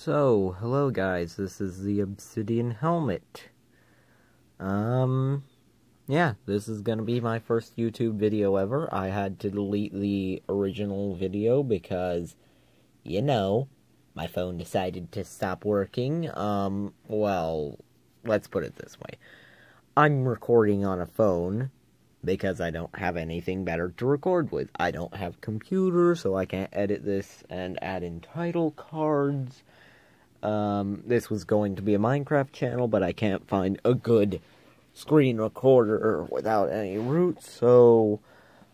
So, hello guys, this is the Obsidian Helmet. Yeah, this is gonna be my first YouTube video ever. I had to delete the original video because, my phone decided to stop working. Well, let's put it this way. I'm recording on a phone because I don't have anything better to record with. I don't have a computer, so I can't edit this and add in title cards. This was going to be a Minecraft channel, but I can't find a good screen recorder without any roots, so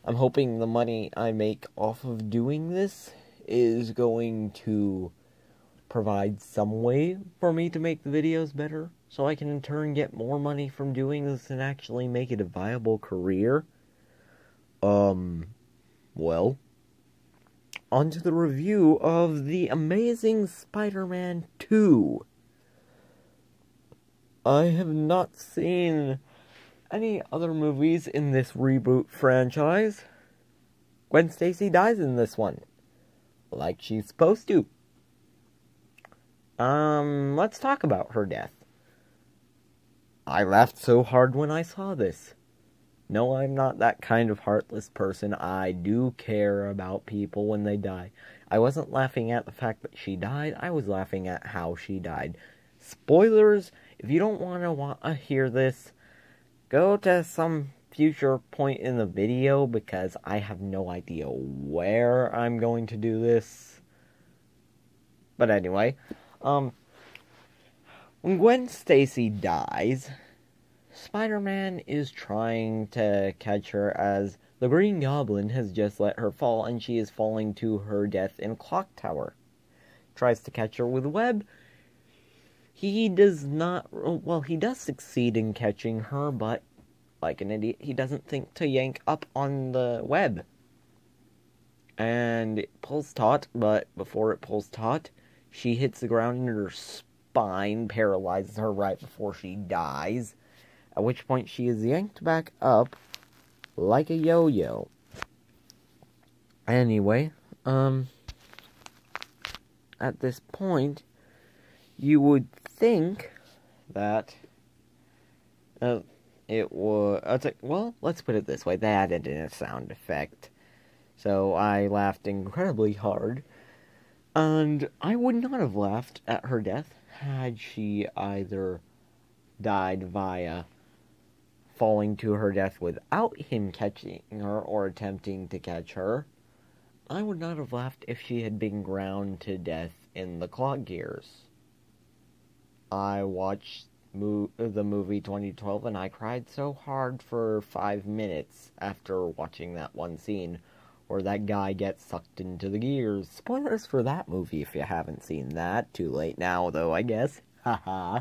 I'm hoping the money I make off of doing this is going to provide some way for me to make the videos better, so I can in turn get more money from doing this and actually make it a viable career. Well, on to the review of the Amazing Spiderman 2. I have not seen any other movies in this reboot franchise. Gwen Stacy dies in this one, like she's supposed to. Let's talk about her death. I laughed so hard when I saw this. No, I'm not that kind of heartless person. I do care about people when they die. I wasn't laughing at the fact that she died. I was laughing at how she died. Spoilers, if you don't want to hear this, go to some future point in the video because I have no idea where I'm going to do this. But anyway, when Gwen Stacy dies, Spider-Man is trying to catch her as the Green Goblin has just let her fall and she is falling to her death in a clock tower. Tries to catch her with a web. He does not, well, he does succeed in catching her, but like an idiot, he doesn't think to yank up on the web. And it pulls taut, but before it pulls taut, she hits the ground and her spine paralyzes her right before she dies. At which point she is yanked back up like a yo-yo. Anyway, at this point, you would think that it was, well, let's put it this way, they added in a sound effect. So I laughed incredibly hard, and I would not have laughed at her death had she either died via falling to her death without him catching her or attempting to catch her. I would not have laughed if she had been ground to death in the clock gears. I watched the movie 2012 and I cried so hard for 5 minutes after watching that one scene where that guy gets sucked into the gears. Spoilers for that movie if you haven't seen that. Too late now though, I guess. Haha.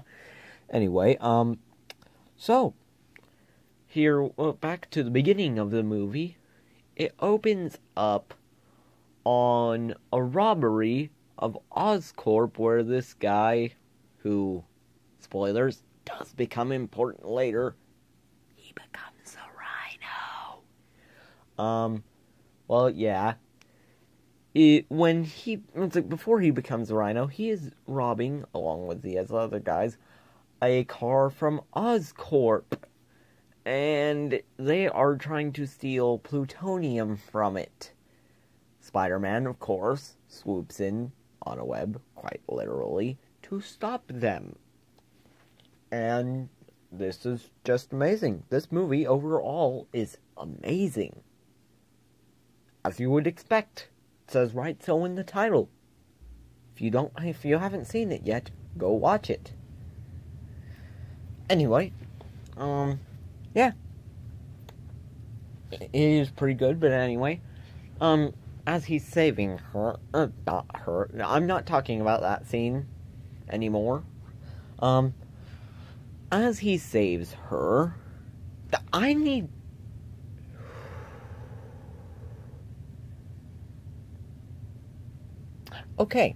Anyway, so here, back to the beginning of the movie, it opens up on a robbery of Oscorp where this guy, who, spoilers, does become important later, he becomes a rhino. Well, yeah. Before he becomes a rhino, he is robbing, along with the other guys, a car from Oscorp. And they are trying to steal plutonium from it. Spider-Man, of course, swoops in on a web, quite literally, to stop them. And this is just amazing. This movie, overall, is amazing. As you would expect. It says right so in the title. If you haven't seen it yet, go watch it. Anyway, yeah. It is pretty good, but anyway, as he's saving her, not her, I'm not talking about that scene anymore. As he saves her, okay.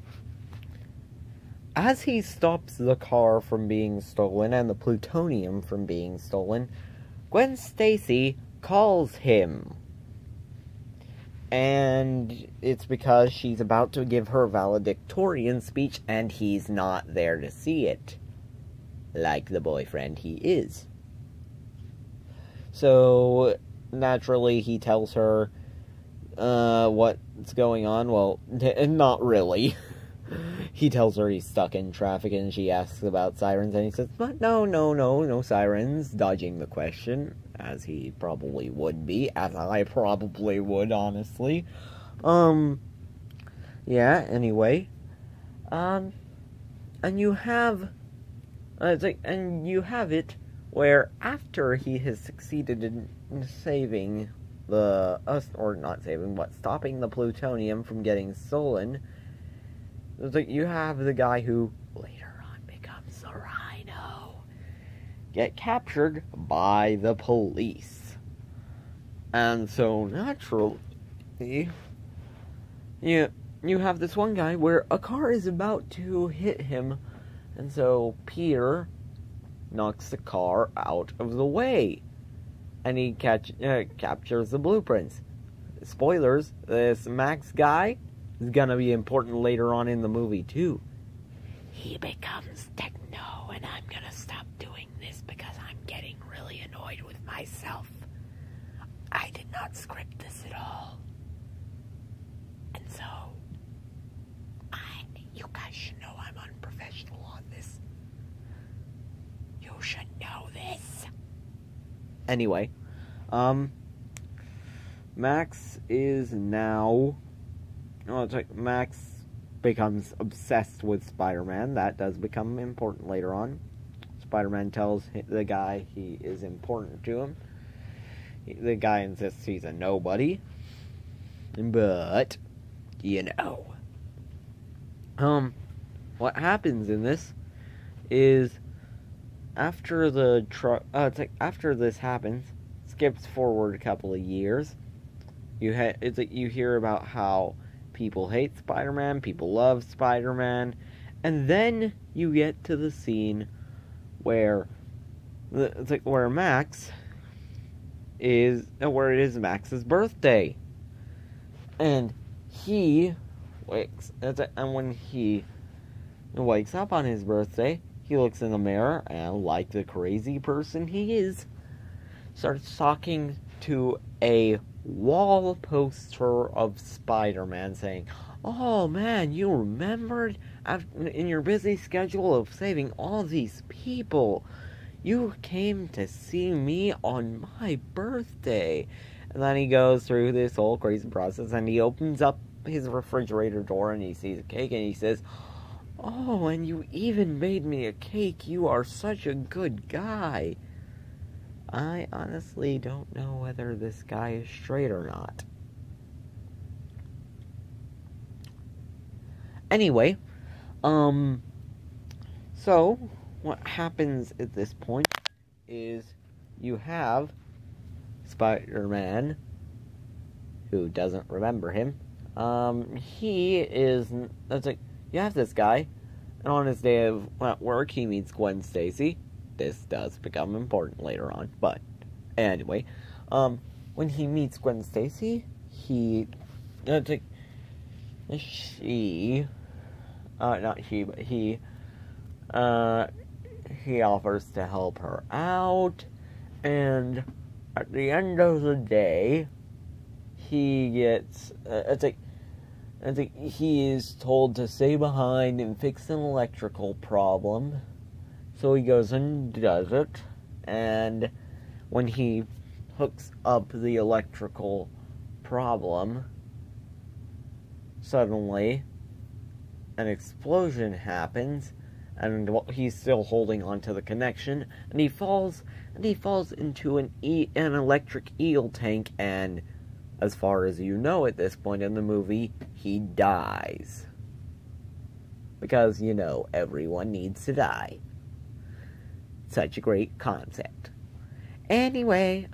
As he stops the car from being stolen and the plutonium from being stolen, Gwen Stacy calls him. And it's because she's about to give her valedictorian speech, and he's not there to see it. Like the boyfriend he is. So, naturally, he tells her what's going on. Well, not really. He tells her he's stuck in traffic, and she asks about sirens, and he says, but no sirens, dodging the question, as he probably would be, as I probably would, honestly. Yeah, anyway. And you have, it where after he has succeeded in saving stopping the plutonium from getting stolen, you have the guy who later on becomes the Rhino get captured by the police. And so naturally, you have this one guy where a car is about to hit him, and so Peter knocks the car out of the way, and he captures the blueprints. Spoilers, this Max guy is gonna be important later on in the movie too. He becomes techno, and I'm gonna stop doing this because I'm getting really annoyed with myself. I did not script this at all. And so, you guys should know I'm unprofessional on this. You should know this. Anyway, Max is now... Max becomes obsessed with Spider-Man. That does become important later on. Spider-Man tells the guy he is important to him. The guy insists he's a nobody. But, what happens in this is after the after this happens, skips forward a couple of years. You hear about how people hate Spider-Man, people love Spider-Man, and then you get to the scene where Max is where it is Max's birthday, and he wakes. And when he wakes up on his birthday, he looks in the mirror and, like the crazy person he is, starts talking to a wall poster of Spider-Man, saying, "Oh man, you remembered in your busy schedule of saving all these people, you came to see me on my birthday." And then he goes through this whole crazy process, and he opens up his refrigerator door and he sees a cake, and he says, "Oh, and you even made me a cake. You are such a good guy." I honestly don't know whether this guy is straight or not. Anyway, so what happens at this point is you have Spider-Man, who doesn't remember him. You have this guy, and on his day of work, he meets Gwen Stacy. This does become important later on, but anyway, when he meets Gwen Stacy, he offers to help her out, and at the end of the day, he gets he is told to stay behind and fix an electrical problem. So he goes and does it, and when he hooks up the electrical problem, suddenly an explosion happens, and he's still holding onto the connection, and he falls into an electric eel tank, and as far as you know at this point in the movie, he dies. Because, everyone needs to die. Such a great concept. Anyway,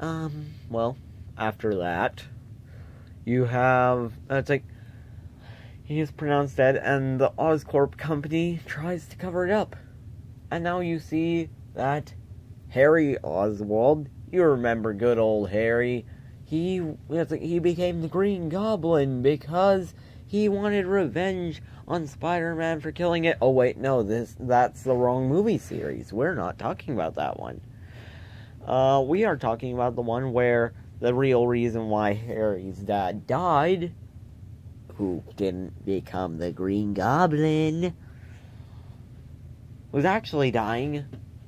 after that, you have, he is pronounced dead, and the Oscorp company tries to cover it up. And now you see that Harry Oswald, you remember good old Harry, he became the Green Goblin because he wanted revenge on Spider-Man for killing it. Oh wait, no, that's the wrong movie series. We're not talking about that one. We are talking about the one where the real reason why Harry's dad died, who didn't become the Green Goblin, was actually dying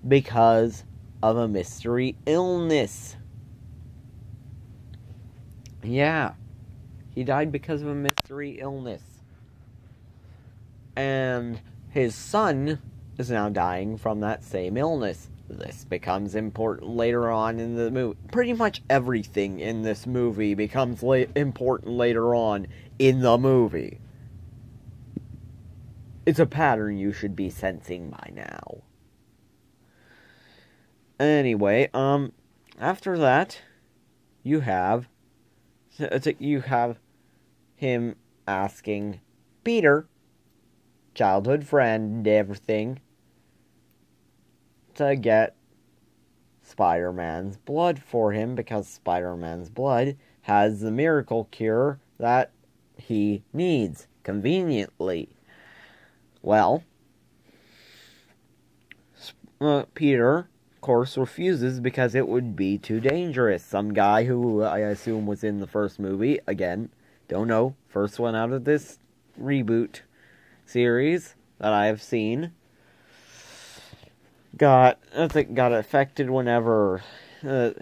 because of a mystery illness. Yeah, he died because of a mystery illness. And his son is now dying from that same illness. This becomes important later on in the movie. Pretty much everything in this movie becomes important later on in the movie. It's a pattern you should be sensing by now. Anyway, after that, you have him asking Peter, childhood friend and everything, to get Spider-Man's blood for him, because Spider-Man's blood has the miracle cure that he needs, conveniently. Well, Peter, of course, refuses because it would be too dangerous. Some guy who I assume was in the first movie, again, don't know, first one out of this reboot series that I have seen, got affected whenever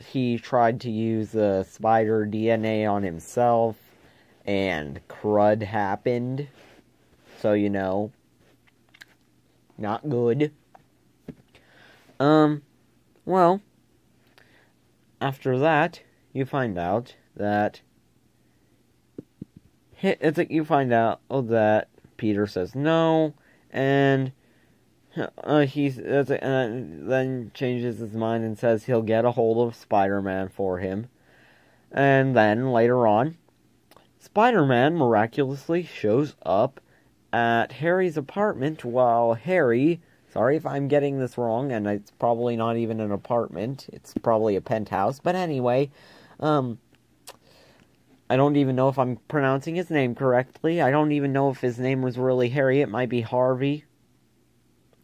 he tried to use the spider DNA on himself, and crud happened. So, you know, not good. Well, after that, you find out that that Peter says no, and he then changes his mind and says he'll get a hold of Spider-Man for him. And then, later on, Spider-Man miraculously shows up at Harry's apartment while Harry, sorry if I'm getting this wrong, and it's probably not even an apartment, it's probably a penthouse, but anyway, I don't even know if I'm pronouncing his name correctly. I don't even know if his name was really Harry. It might be Harvey.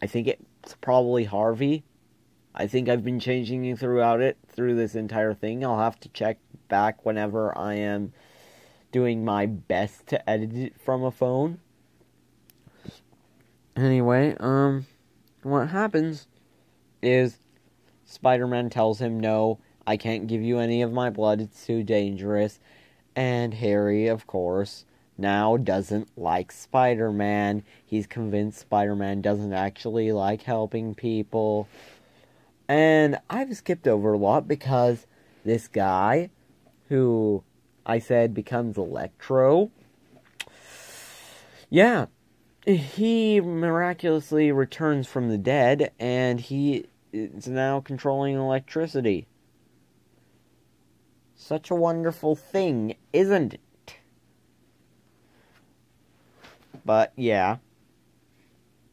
I think it's probably Harvey. I think I've been changing it through this entire thing. I'll have to check back whenever I am doing my best to edit it from a phone. Anyway, what happens is Spider-Man tells him, no, I can't give you any of my blood, it's too dangerous. And Harry, of course, now doesn't like Spider-Man. He's convinced Spider-Man doesn't actually like helping people. And I've skipped over a lot because this guy, who I said becomes Electro, yeah, he miraculously returns from the dead, and he is now controlling electricity. Such a wonderful thing, isn't it? But, yeah.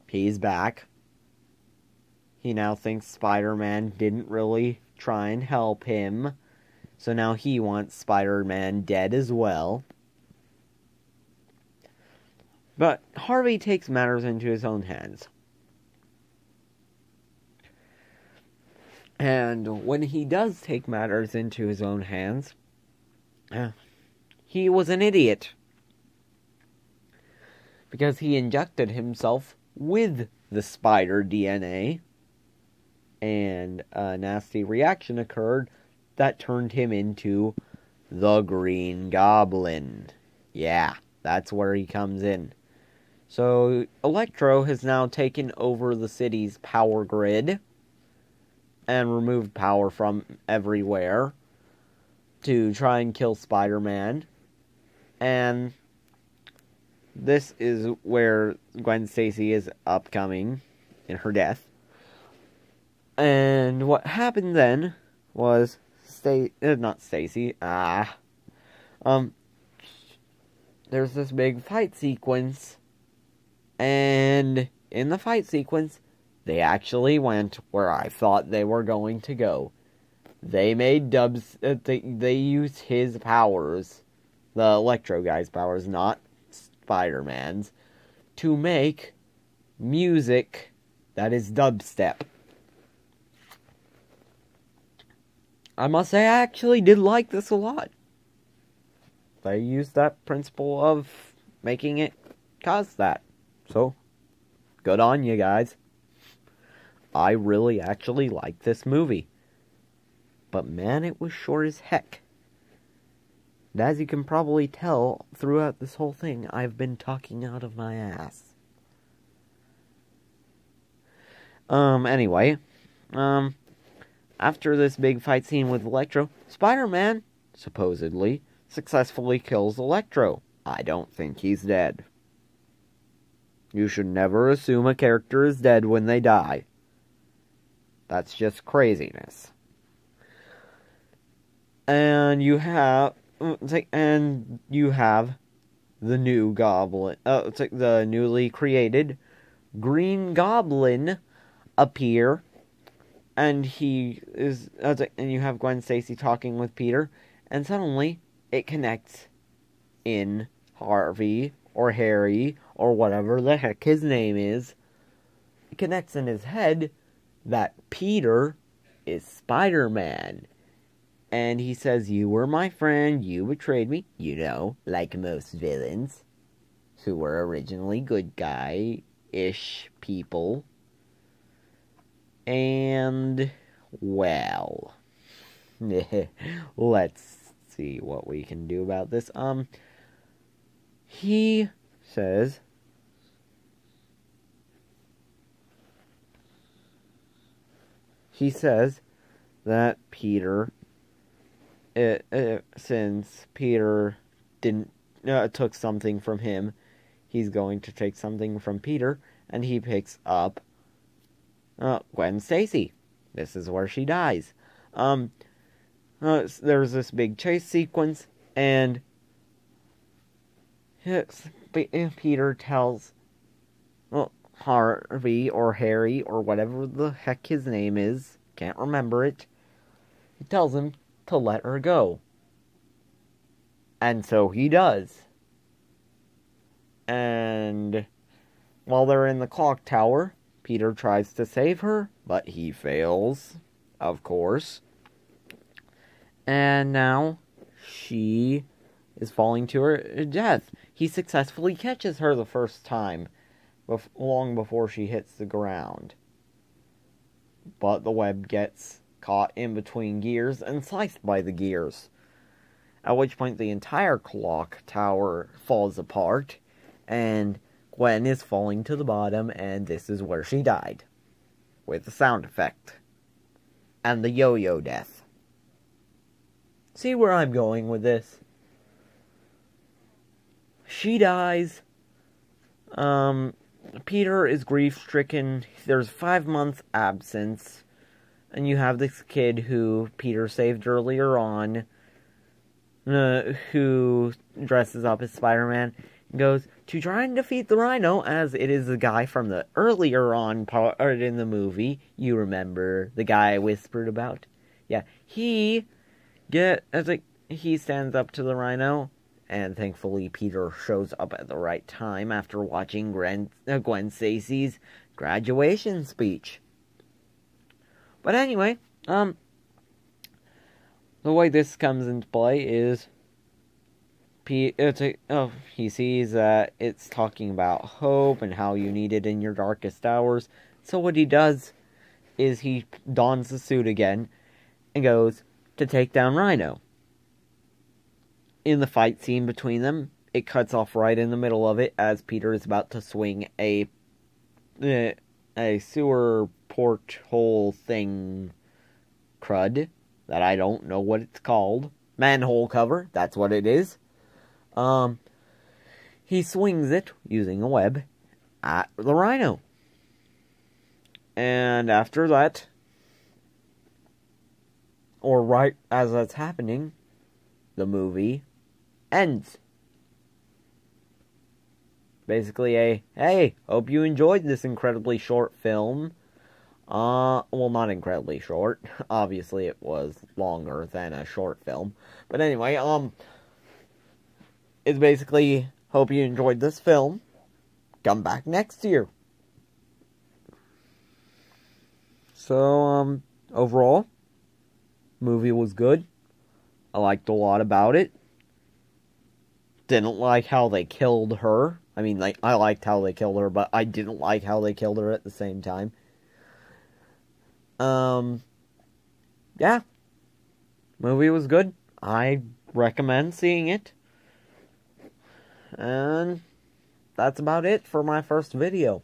He's back. He now thinks Spider-Man didn't really try and help him. So now he wants Spider-Man dead as well. But Harvey takes matters into his own hands. And when he does take matters into his own hands, he was an idiot. Because he injected himself with the spider DNA, and a nasty reaction occurred that turned him into the Green Goblin. Yeah, that's where he comes in. So, Electro has now taken over the city's power grid and removed power from everywhere to try and kill Spider-Man. And this is where Gwen Stacy is upcoming in her death. And what happened then was not Stacy. There's this big fight sequence, and in the fight sequence, they actually went where I thought they were going to go. they made dubs. They used his powers, the Electro guy's powers, not Spider-Man's, to make music that is dubstep. I must say, I actually did like this a lot. They used that principle of making it cause that. So, good on you guys. I really actually liked this movie. But man, it was short as heck. And as you can probably tell, throughout this whole thing, I've been talking out of my ass. Anyway, after this big fight scene with Electro, Spider-Man, supposedly, successfully kills Electro. I don't think he's dead. You should never assume a character is dead when they die. That's just craziness. And you have the new Goblin. It's like the newly created Green Goblin appear, and and you have Gwen Stacy talking with Peter, and suddenly it connects in Harvey or Harry or whatever the heck his name is. It connects in his head that Peter is Spider-Man. And he says, "You were my friend, you betrayed me," like most villains who were originally good guy-ish people. And, well, let's see what we can do about this. He says, that Peter, since Peter took something from him, he's going to take something from Peter, and he picks up Gwen Stacy. This is where she dies. There's this big chase sequence, and Peter tells Harvey or Harry or whatever the heck his name is, can't remember it, he tells him to let her go. And so he does. And while they're in the clock tower, Peter tries to save her, but he fails, of course. And now she is falling to her death. He successfully catches her the first time, long before she hits the ground. But the web gets caught in between gears and sliced by the gears. At which point the entire clock tower falls apart, and Gwen is falling to the bottom, and this is where she died. With the sound effect. And the yo-yo death. See where I'm going with this? She dies. Peter is grief-stricken. There's 5 months absence. And you have this kid who Peter saved earlier on, who dresses up as Spider-Man, and goes to try and defeat the Rhino, as it is the guy from the earlier on part in the movie. You remember the guy I whispered about? Yeah, he stands up to the Rhino, and thankfully Peter shows up at the right time after watching Gwen Stacy's graduation speech. But anyway, the way this comes into play is he sees that it's talking about hope and how you need it in your darkest hours. So what he does is he dons the suit again and goes to take down Rhino. In the fight scene between them, it cuts off right in the middle of it as Peter is about to swing a sewer porthole thing crud that I don't know what it's called. Manhole cover, that's what it is. He swings it using a web at the Rhino. And after that, or right as that's happening, the movie ends. Basically hey, hope you enjoyed this incredibly short film. Well, not incredibly short. Obviously, it was longer than a short film. But anyway, it's basically, hope you enjoyed this film. Come back next year. So, overall, movie was good. I liked a lot about it. Didn't like how they killed her. I mean, like, I liked how they killed her, but I didn't like how they killed her at the same time. Yeah. Movie was good. I recommend seeing it. And that's about it for my first video.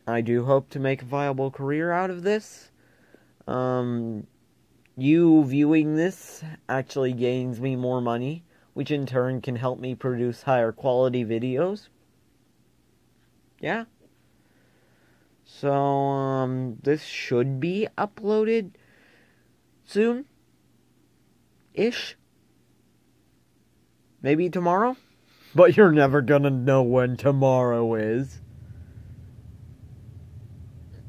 I do hope to make a viable career out of this. You viewing this actually gains me more money, which in turn can help me produce higher quality videos. Yeah. So, this should be uploaded soon-ish. Maybe tomorrow? But you're never gonna know when tomorrow is.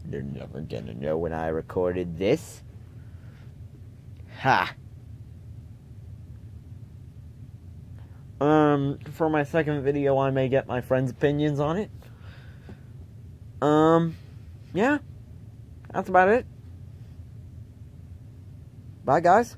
You're never gonna know when I recorded this. Ha! For my second video, I may get my friends' opinions on it. Yeah. That's about it. Bye, guys.